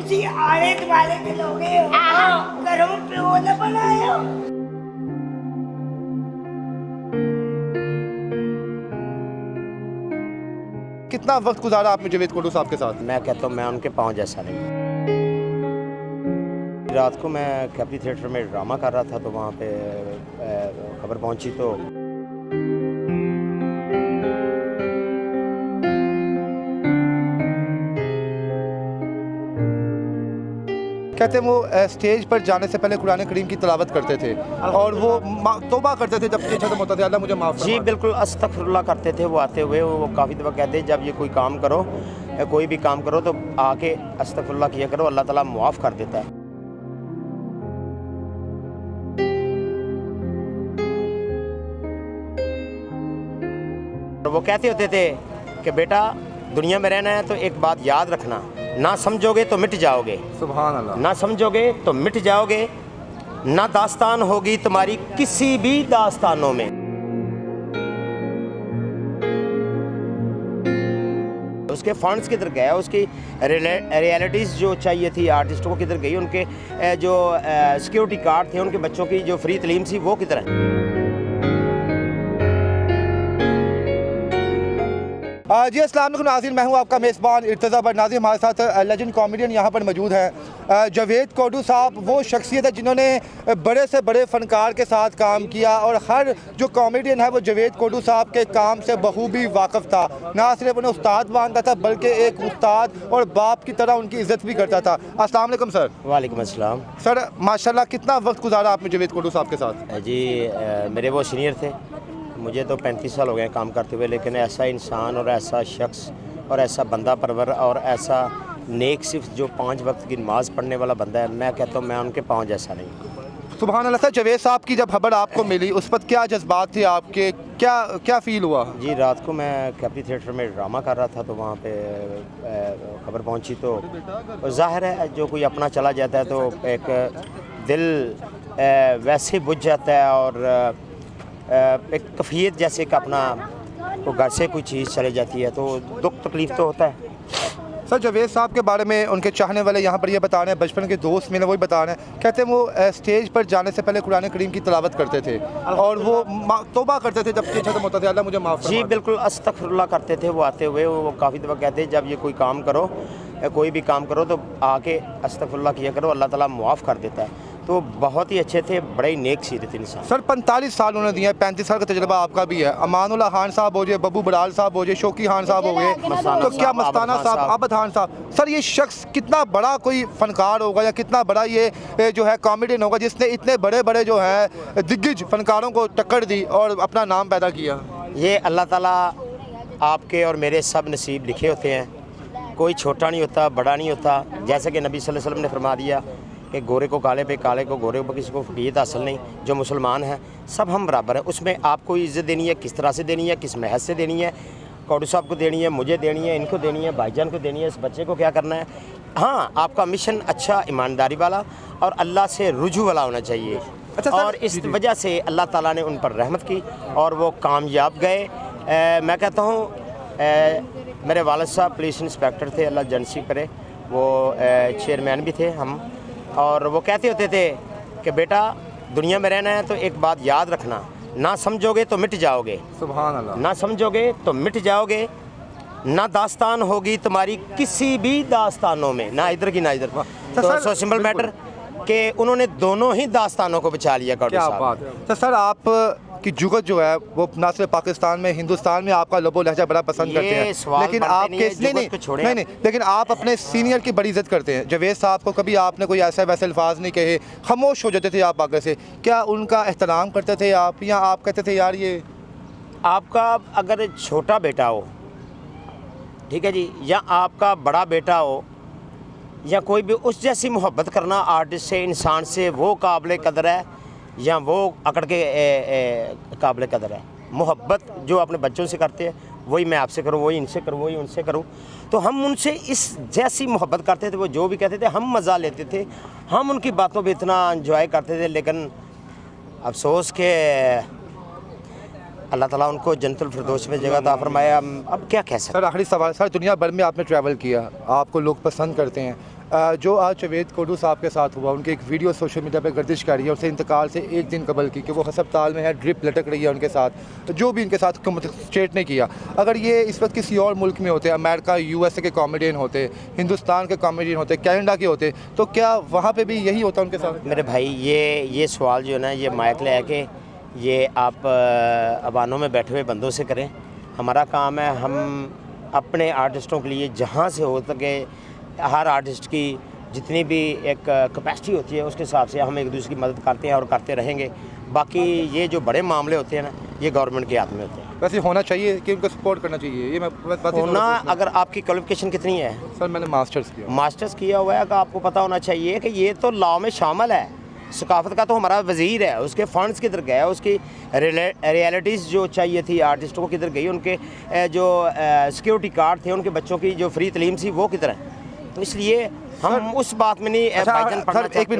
ਤੁਸੀਂ ਆਲੇ ਦੁਆਲੇ ਦੇ ਲੋਗੇ ਹੋ ਘਰੋਂ ਪਿਓ ਨੇ ਬਣਾਇਆ। कितना वक्त गुजारा आपने जावेद कोटू साहब के साथ? मैं कहता हूँ मैं उनके पाँव जैसा नहीं। रात को मैं कैपरी थिएटर में ड्रामा कर रहा था तो वहाँ पे खबर पहुँची तो कहते हैं वो स्टेज पर जाने से पहले कुरान करीम की तिलावत करते थे और वो तौबा करते थे जब ये खत्म होता था, अल्लाह मुझे माफ़ जी बिल्कुल अस्तगफिरुल्लाह करते थे। वो आते हुए वो काफ़ी दफ़ा कहते जब ये कोई काम करो कोई भी काम करो तो आके अस्तगफिरुल्लाह किया करो, अल्लाह ताला मुआफ़ कर देता है। वो कहते होते थे कि बेटा दुनिया में रहना है तो एक बात याद रखना, ना समझोगे तो मिट जाओगे, सुभान अल्लाह, ना समझोगे तो मिट जाओगे, ना दास्तान होगी तुम्हारी किसी भी दास्तानों में। उसके फंड्स किधर गया, उसकी रियलिटीज़ जो चाहिए थी आर्टिस्टों को किधर गई, उनके जो सिक्योरिटी गार्ड थे उनके बच्चों की जो फ्री तलीम थी वो किधर है। जी अस्सलाम वालेकुम नाज़रीन, मैं हूं आपका मेज़बान इर्तज़ा बट। नाज़रीन हमारे साथ लेजेंड कॉमेडियन यहां पर मौजूद हैं। जावेद कोटू साहब वो शख्सियत है जिन्होंने बड़े से बड़े फ़नकार के साथ काम किया और हर जो कॉमेडियन है वो जावेद कोटू साहब के काम से बखूबी वाकिफ़ था। ना सिर्फ उन्हें उस्ताद मानता था बल्कि एक उस्ताद और बाप की तरह उनकी इज़्ज़त भी करता था। अस्सलाम वालेकुम सर। वालेकुम अस्सलाम। सर माशाल्लाह कितना वक्त गुजारा आपने जावेद कोटू साहब के साथ? जी मेरे वो सीनियर थे, मुझे तो 35 साल हो गए काम करते हुए, लेकिन ऐसा इंसान और ऐसा शख्स और ऐसा बंदा परवर और ऐसा नेक सिर्फ जो 5 वक्त की नमाज़ पढ़ने वाला बंदा है, मैं कहता हूँ मैं उनके पाँव जैसा नहीं। सुभान अल्लाह। सर जावेद साहब की जब खबर आपको मिली उस वक्त क्या जज्बात थे आपके, क्या फ़ील हुआ? जी रात को मैं कैपरी थिएटर में ड्रामा कर रहा था तो वहाँ पे खबर पहुँची तो ज़ाहिर है जो कोई अपना चला जाता है तो एक दिल वैसे ही बुझ जाता है और एक कफ़ीयत जैसे कि अपना वो घर से कोई चीज़ चले जाती है तो दुख तकलीफ़ तो होता है। सर जावेद साहब के बारे में उनके चाहने वाले यहाँ पर ये बता रहे हैं, बचपन के दोस्त मिले वही बता रहे हैं, कहते हैं वो स्टेज पर जाने से पहले कुरान करीम की तिलावत करते थे और वो तौबा करते थे जब ये खत्म होता था, अल्लाह मुझे माफ़। जी बिल्कुल अस्तगफिरुल्लाह करते थे। वो आते हुए वो काफ़ी दफ़ा कहते जब ये कोई काम करो कोई भी काम करो तो आके अस्तगफिरुल्लाह किया करो, अल्लाह ताला मुआफ़ कर देता है। तो बहुत ही अच्छे थे, बड़े ही नेक सीरत इंसान। सर 45 साल उन्होंने दिए, 35 साल का तजुर्बा आपका भी है। अमानुल्लाह खान साहब हो गए, बब्बू बड़ाल साहब हो गए, शौकी खान साहब हो गए, तो क्या मस्ताना साहब, आबद खान साहब। सर ये शख्स कितना बड़ा कोई फ़नकार होगा या कितना बड़ा ये जो है कॉमेडियन होगा जिसने इतने बड़े बड़े जो है दिग्गज फ़नकारों को टक्कर दी और अपना नाम पैदा किया? ये अल्लाह ताला आपके और मेरे सब नसीब लिखे होते हैं, कोई छोटा नहीं होता बड़ा नहीं होता। जैसे कि नबी सल्लल्लाहु अलैहि वसल्लम ने फरमा दिया कि गोरे को काले पे, काले को गोरे पर किसी को फ़कीयत हासिल नहीं। जो मुसलमान हैं सब हम बराबर हैं, उसमें आपको इज़्ज़त देनी है, किस तरह से देनी है, किस महज से देनी है, कोटू साहब को देनी है, मुझे देनी है, इनको देनी है, भाईजान को देनी है, इस बच्चे को क्या करना है। हाँ आपका मिशन अच्छा ईमानदारी वाला और अल्लाह से रुजू वाला होना चाहिए। अच्छा और इस वजह से अल्लाह ताला ने उन पर रहमत की और वो कामयाब गए। मैं कहता हूँ मेरे वालिद साहब पुलिस इंस्पेक्टर थे, अल्लाह जनसी करे, वो चेयरमैन भी थे हम, और वो कहते होते थे कि बेटा दुनिया में रहना है तो एक बात याद रखना, ना समझोगे तो मिट जाओगे, सुभान अल्लाह, ना समझोगे तो मिट जाओगे, ना दास्तान होगी तुम्हारी किसी भी दास्तानों में, ना इधर की ना इधर। तो सो सिंपल मैटर कि उन्होंने दोनों ही दास्तानों को बचा लिया। क्या बात है। तो सर आप की जुगत जो है वो ना सिर्फ पाकिस्तान में, हिंदुस्तान में आपका लबो लहजा बड़ा पसंद करते हैं, लेकिन आपके नहीं, लेकिन आप अपने सीनियर की बड़ी इज्जत करते हैं। जावेद साहब को कभी आपने कोई ऐसे वैसे अल्फाज नहीं कहे, खामोश हो जाते थे आप आगे से, क्या उनका एहतराम करते थे आप या आप कहते थे यार ये आपका अगर छोटा बेटा हो, ठीक है जी, या आपका बड़ा बेटा हो या कोई भी, उस जैसी मोहब्बत करना आर्टिस्ट से, इंसान से, वो काबिल कदर है या वो अकड़ के काबिल कदर है। मोहब्बत जो अपने बच्चों से करते हैं वही मैं आपसे करूँ, वही इनसे करूँ, वही उनसे करूँ। तो हम उनसे इस जैसी मोहब्बत करते थे, वो जो भी कहते थे हम मज़ा लेते थे, हम उनकी बातों पे इतना इंजॉय करते थे। लेकिन अफसोस के अल्लाह ताला उनको जन्नतुल फिरदौस में जगह अता फरमाया। अब क्या कह सकते। सर आखिरी सवाल, सर दुनिया भर में आपने ट्रैवल किया, आपको लोग पसंद करते हैं, जो आज जावेद कोडू साहब के साथ हुआ, उनकी एक वीडियो सोशल मीडिया पर गर्दिश कर रही है, उससे इंतकाल से एक दिन कबल की कि वो हस्पताल में है, ड्रिप लटक रही है उनके साथ, जो भी इनके साथ स्टेट ने किया। अगर ये इस वक्त किसी और मुल्क में होते, अमेरिका USA के कॉमेडियन होते, हिंदुस्तान के कॉमेडियन होते, कनाडा के होते, तो क्या वहाँ पर भी यही होता उनके साथ? मेरे भाई ये सवाल जो है ना, ये माइक ले आके ये आप अवानों में बैठे हुए बंदों से करें। हमारा काम है, हम अपने आर्टिस्टों के लिए जहाँ से हो सके, हर आर्टिस्ट की जितनी भी एक कैपेसिटी होती है उसके हिसाब से हम एक दूसरे की मदद करते हैं और करते रहेंगे। बाकी ये जो बड़े मामले होते हैं ना, ये गवर्नमेंट के हाथ में होते हैं। वैसे होना चाहिए कि उनको सपोर्ट करना चाहिए, ये मैं होना, अगर आपकी क्वालिफिकेशन कितनी है? सर मैंने मास्टर्स किया हुआ है, कि आपको पता होना चाहिए कि ये तो लॉ में शामिल है। सकाफत का तो हमारा वज़ीर है, उसके फंड्स किधर गए, उसकी रियलिटीज़ जो चाहिए थी आर्टिस्टों को किधर गई, उनके जो सिक्योरिटी गार्ड थे, उनके बच्चों की जो फ्री तलीम थी वो किधर है। तो इसलिए हम उस बात में नहीं भाईजान पढ़ना चाहते।